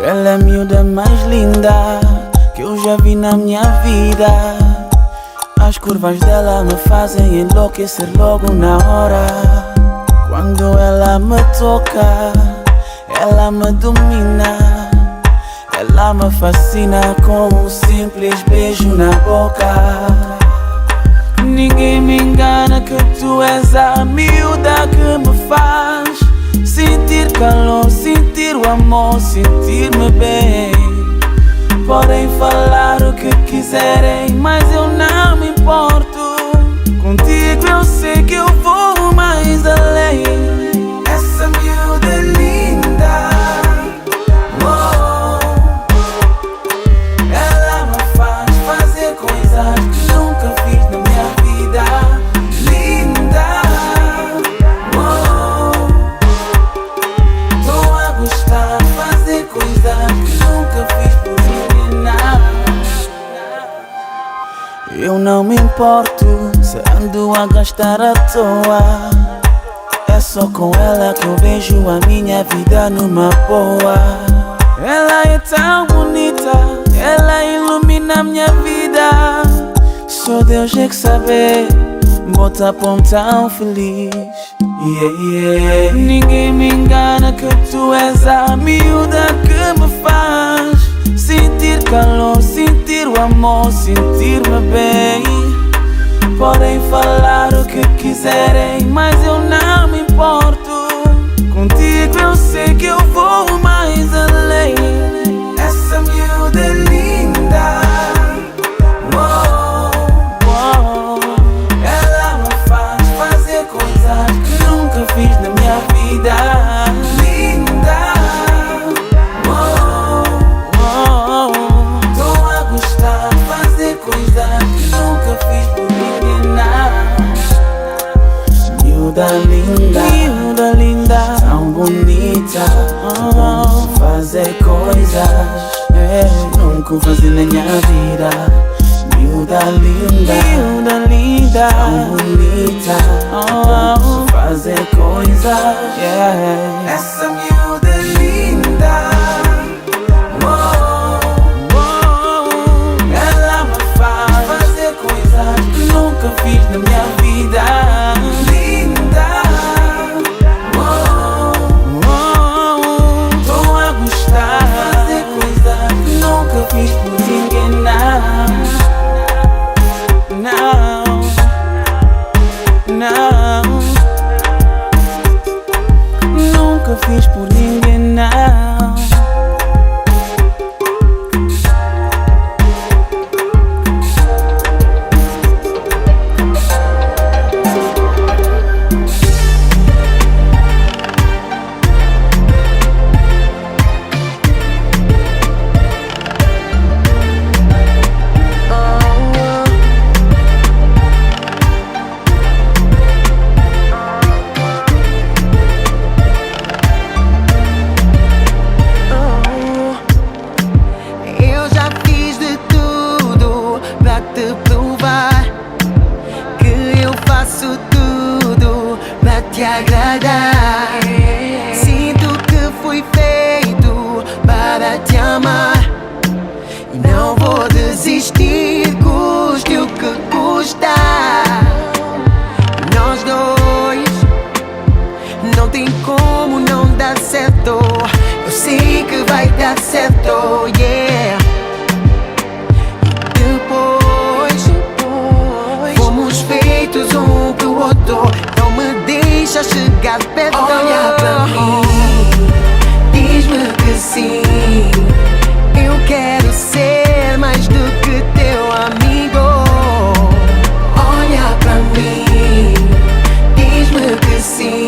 Ela é a miúda mais linda que eu já vi na minha vida. As curvas dela me fazem enlouquecer logo na hora. Quando ela me toca, ela me domina. Ela me fascina com um simples beijo na boca. Ninguém me engana que tu és a miúda que me faz sentir calor, sentir o amor, sentir-me bem. Podem falar o que quiserem, mas eu não me importo. Contigo eu sei que eu vou mais além. Essa miúda é linda, oh. Ela me faz fazer coisas que nunca fiz na minha vida. Linda, oh. Tô a gostar de fazer coisas que nunca fiz por ninguém, não. Eu não me importo se ando a gastar à toa. É só com ela que eu vejo a minha vida numa boa. Ela é tão bonita, ela ilumina a minha vida. Só Deus é que sabe, bota pão tão feliz. Ninguém me engana que tu és a miúda que me faz sentir calor, sentir o amor, sentir-me bem. Podem falar o que quiserem, mas eu não me importo. Contigo eu sei que eu vou mais além. Essa miúda é linda, oh, oh. Ela me faz fazer coisas que nunca fiz na minha vida. Linda, oh, oh. Tô a gostar de fazer coisas que nunca fiz por ninguém, não. Miúda linda, tão bonita, oh, fazer coisas nunca fazer na minha vida. Miúda linda, tão bonita, oh, fazer coisas, yeah. Essa miúda é linda, oh, oh. Ela me faz fazer coisas que nunca fiz na minha vida. Linda, oh, oh. Tô a gostar de fazer coisas que nunca fiz por ninguém, não, não. Nunca fiz por ninguém, não. Te agradar. Sinto que fui feito para te amar e não vou desistir, custe o que custar. Nós dois não tem como não dar certo. Eu sei que vai dar certo, yeah. E depois fomos feitos um pro outro. Deixa chegar perto. Olha pra mim, diz-me que sim. Eu quero ser mais do que teu amigo. Olha pra mim, diz-me que sim.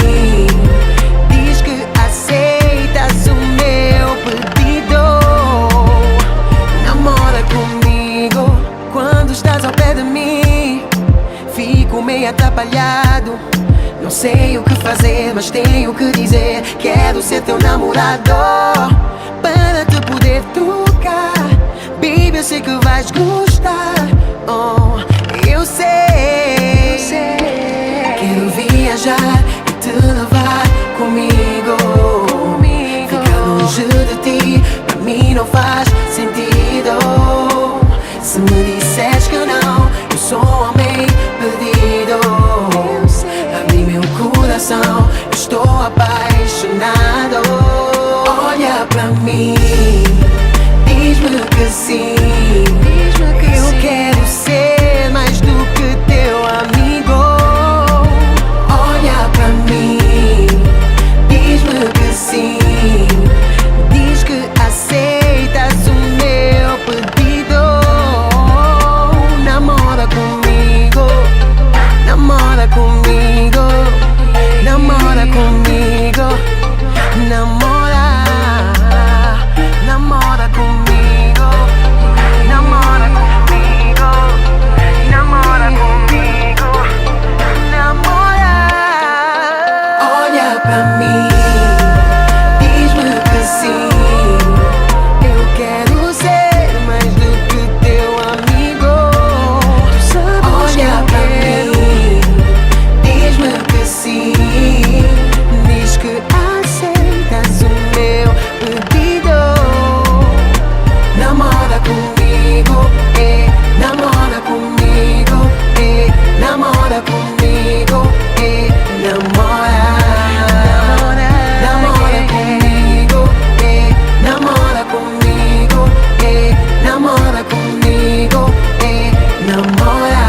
Diz que aceitas o meu pedido. Namora comigo quando estás ao pé de mim. Fico meio atrapalhado molhado. Não sei o que fazer, mas tenho que dizer: quero ser teu namorado para te poder tocar. Baby, eu sei que vais gostar. Oh, eu sei. Quero viajar e te levar comigo. Ficar longe de ti, pra mim não faz sentido. Se me disseres que não, eu sou homem perdido. Abri meu coração, eu estou apaixonado. Olha pra mim, diz-me que sim. Eu quero ser mais do que teu amigo. Olha pra mim, diz-me que sim. Diz que aceitas o meu pedido. Namora comigo, namora comigo, namora comigo, namora, namora comigo, namora comigo, namora comigo, namora. Olha pra mim, diz-me que sim. Eu quero ser mais do que teu amigo. Olha pra mim, diz-me que sim. Diz que aceitas o meu pedido. Namora comigo, namora comigo, namora comigo, namora. Namora comigo, namora comigo, namora comigo, namora.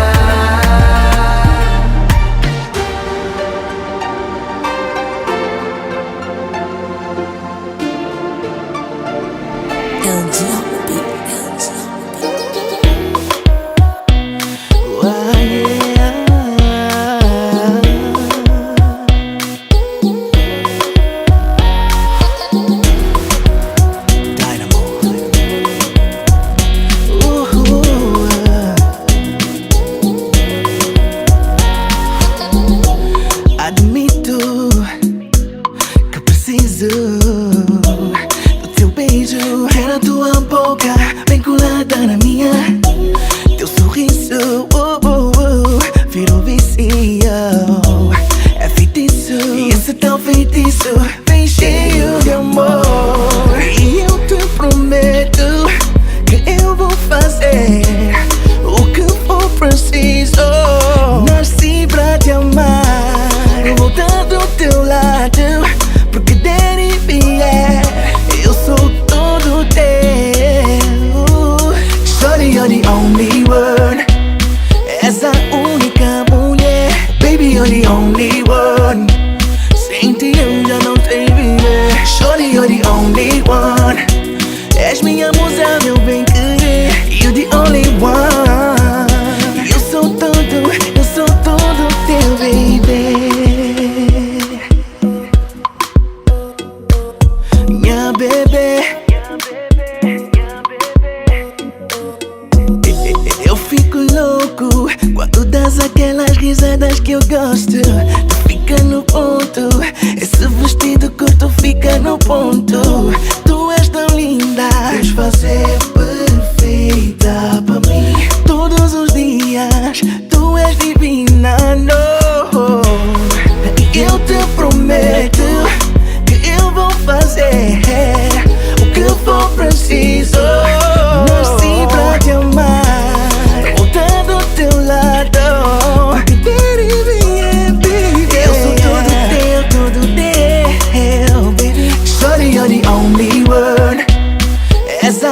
Admito que preciso do teu beijo. É na tua boca, bem colada na minha. Teu sorriso, virou vício. É feitiço, e esse tal feitiço vem cheio de amor. E eu te prometo que eu vou fazer o que for preciso. Nasci pra te amar, eu vou estar do teu lado, porque der e vier, eu sou todo teu. Shorty, you're the only one. És a única mulher. Baby, you're the only one. Sem ti eu já não sei viver. Shorty, you're the only one. És minha musa, meu bem querer. You're the only one. Eu sou todo teu, baby. Minha bebê. Eu fico louco quando das aquelas risadas que eu gosto. Tu fica no ponto, esse vestido curto fica no ponto. Tu és tão linda, queres fazer perfeita pra mim. Todos os dias, tu és divina, no. Eu te prometo que eu vou fazer o que for preciso. Nasci pra te amar, vou estar do teu lado, porque der e vier, baby. Eu sou todo teu, baby. Shorty, you're the only one. És a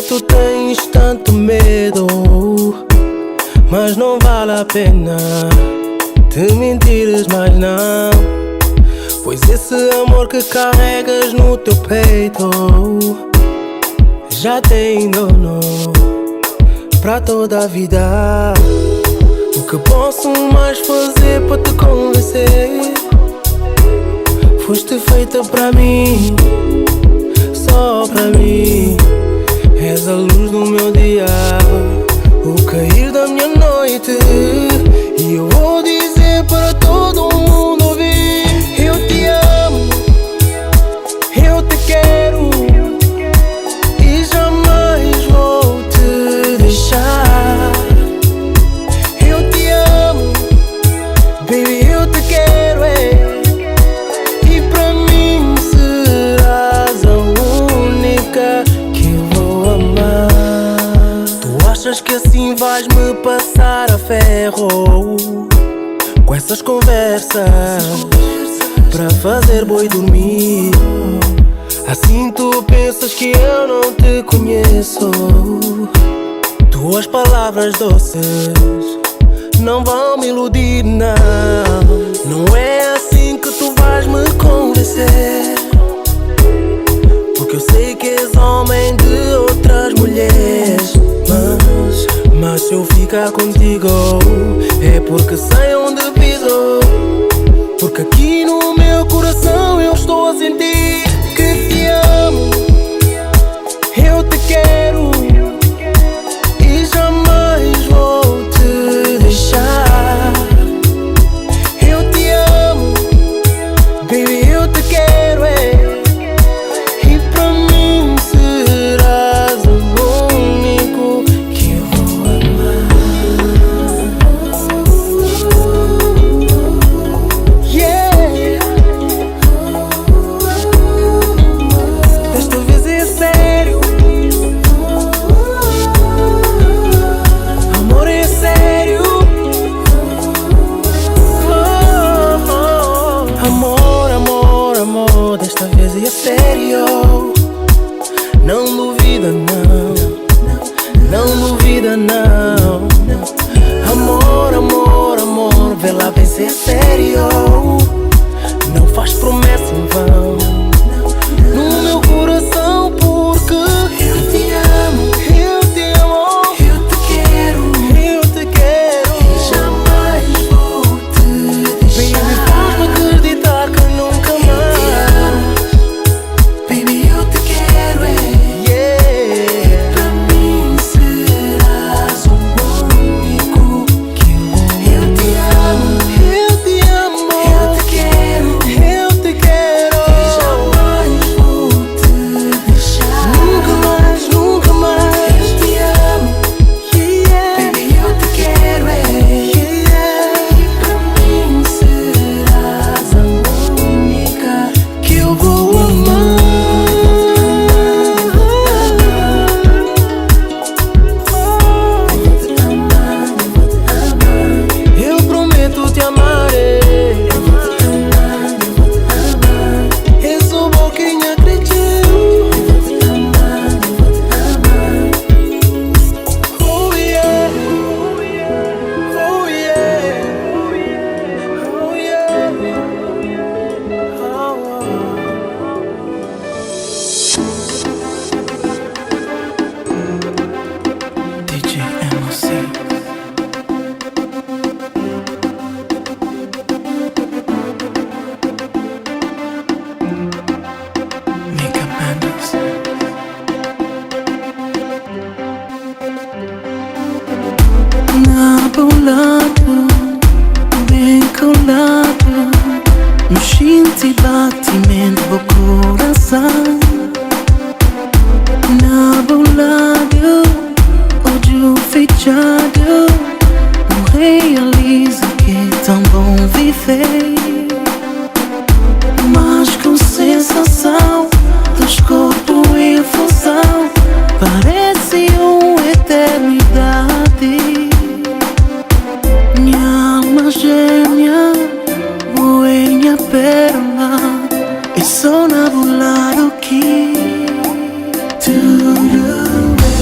agora tu tens tanto medo, mas não vale a pena te mentires mais não, pois esse amor que carregas no teu peito já tem dono pra toda a vida. O que posso mais fazer para te convencer? Foste feita pra mim, só pra mim. És a luz do meu dia, o cair da minha noite. E eu vou dizer para todo mundo ouvir: eu te amo, eu te quero e jamais vou te deixar. Eu te amo, baby, eu te quero, e pra mim serás a única que eu vou amar. Tu achas que assim vais me passar a ferro com essas conversas pra fazer boi dormir? Assim tu pensas que eu não te conheço. Tuas palavras doces não vão me iludir, não. Não é assim que tu vais me convencer, porque eu sei que és homem de outras mulheres. Mas se eu ficar contigo é porque sei onde piso, porque aqui no meu coração eu estou a sentir que te amo, eu te quero e jamais vou te deixar. Eu te amo, baby, eu te quero, e pra mim serás o único que eu vou amar. Yeah. Desta vez é sério, amor é sério. Amor, amor, amor, desta vez é sério. Não duvida não, não duvida não. Amor, amor, amor, vê lá bem se é sério. Não faz promessa em vão no meu coração, porque eu te amo, eu te amo, eu te quero e jamais vou te deixar. Baby, faz-me acreditar que nunca mais. Baby, eu te quero, yeah. E pra mim serás o único que eu te amo, eu te amo, eu te quero e jamais vou te deixar. Nunca mais, nunca mais. Eu te amo, yeah. Baby, eu te quero, yeah. E pra mim serás a única que eu vou amar. Eu prometo te amar, eu sou bom quem acredito. Oh yeah, oh yeah, oh yeah, DJ MOC. Mika Bandos. Na bolado, bem colado, no instinto e batimento do coração. Na bolado, ódio fechado, não realizo que é tão bom viver. Mas com sensação dos corpos em função, parece uma eternidade. Minha alma gêmea, boêmia perla, e só na bolado que tudo é.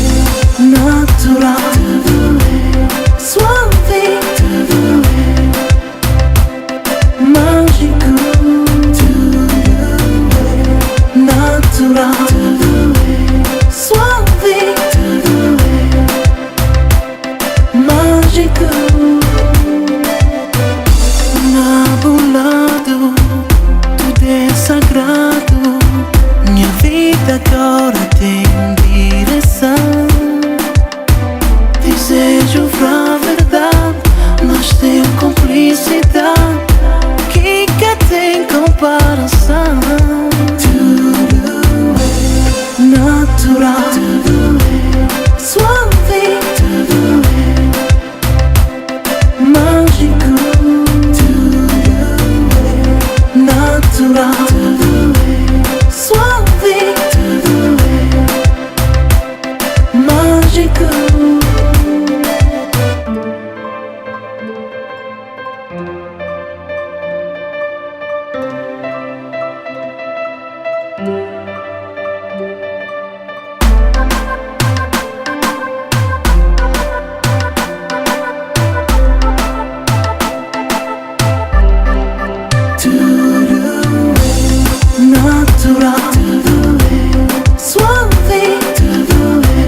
natural, tudo é suave, tudo é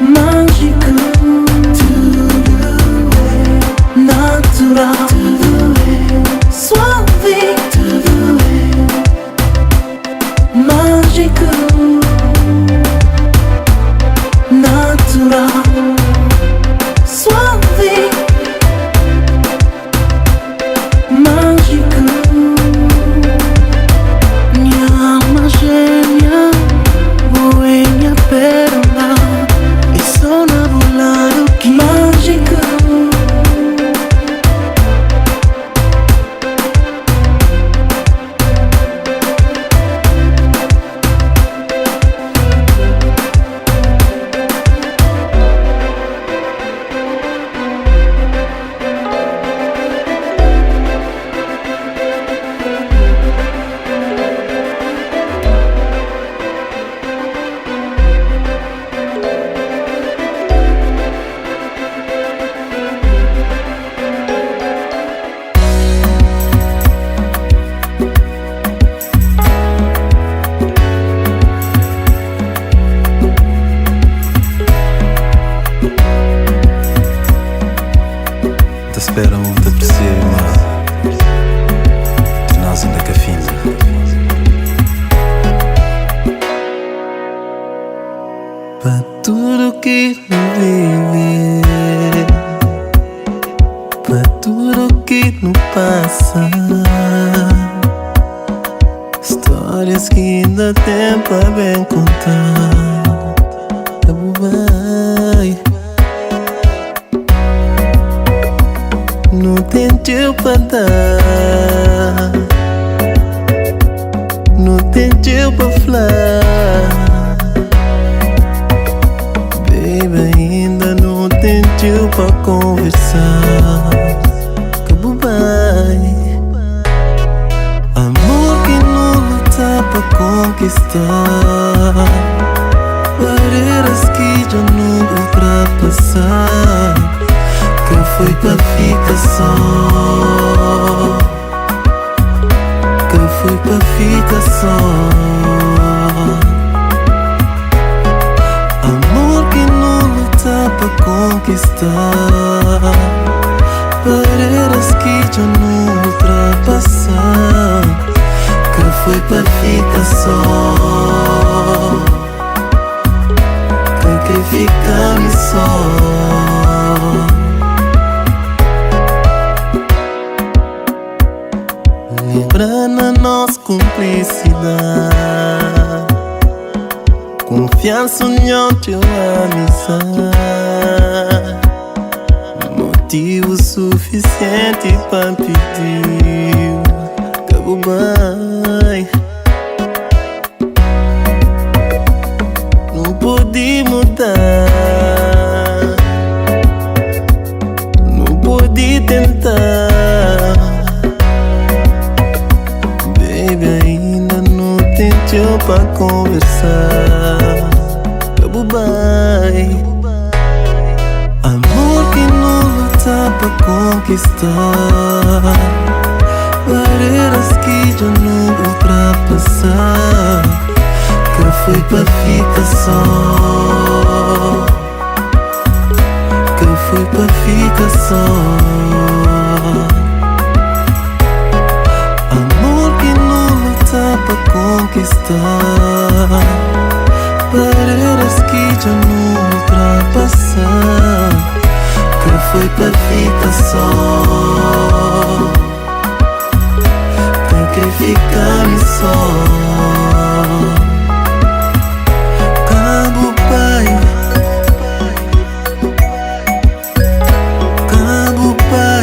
mágico, tudo é natural, tudo é suave, tudo é mágico, natural, suave, mágico. Minha alma gêmea, boêmia, pérola, e só nabulado que mágico. Te espera muito apreciar, mas de nós ainda que afinda. Para tudo que não vive, para tudo que não passa, histórias que ainda tem para bem contar. Vai. Não tem teu pra dar, não tem teu pra falar. Baby, ainda não tem teu pra conversar. Cabo vai, amor que não luta pra conquistar, barreiras que já não ultrapassar. Que foi pra ficar só, que foi pra ficar só. Amor que não luta pra conquistar, barreiras que já não ultrapassar. Que foi pra ficar só, que quer ficar só. Lembrando a nossa cumplicidade, confiança, união, teu amizade, motivo suficiente para pedir. Cabo bem, não pude mudar, não pude tentar. Ainda não tem tempo pra conversar. Cabo bem, amor que não luta pra conquistar, barreiras que já não ultrapassar. Que foi pra ficar só, que foi pra ficar só. Pra conquistar, barreiras que já não ultrapassar. Que foi pra ficar só, que quer ficar só. Cabo pai, cabo pai.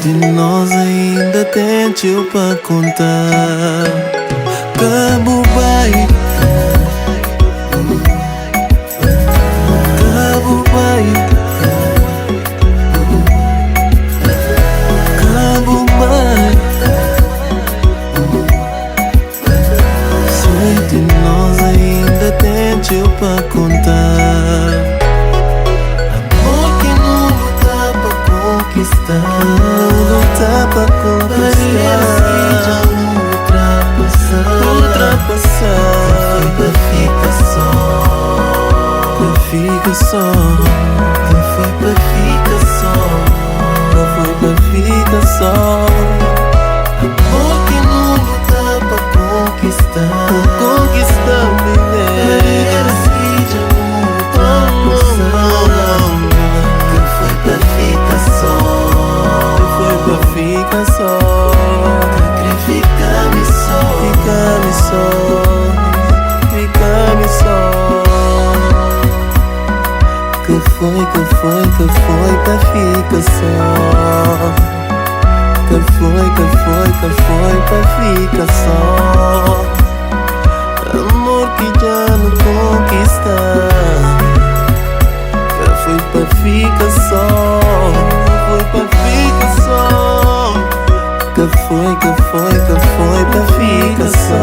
de nós ainda tem tio pra contar. Cabo vai, cabo vai, cabo vai. Sei de nós ainda tem tio pra contar. Amor que não luta pra conquistar, luta pra conquistar. Ultrapassar, pra ficar só, pra ficar só. Quem foi pra ficar só, quem foi pra ficar só. Amor que não luta pra conquistar, conquistar primeiro. Quem foi pra ficar só, quem foi pra ficar só. Sacrifica-me só, fica-me só, fica-me só. Que foi pra ficar só. Que foi pra ficar só. Amor que já não conquista. Que foi pra ficar só. Foi pra ficar só. Que foi pra ficar só.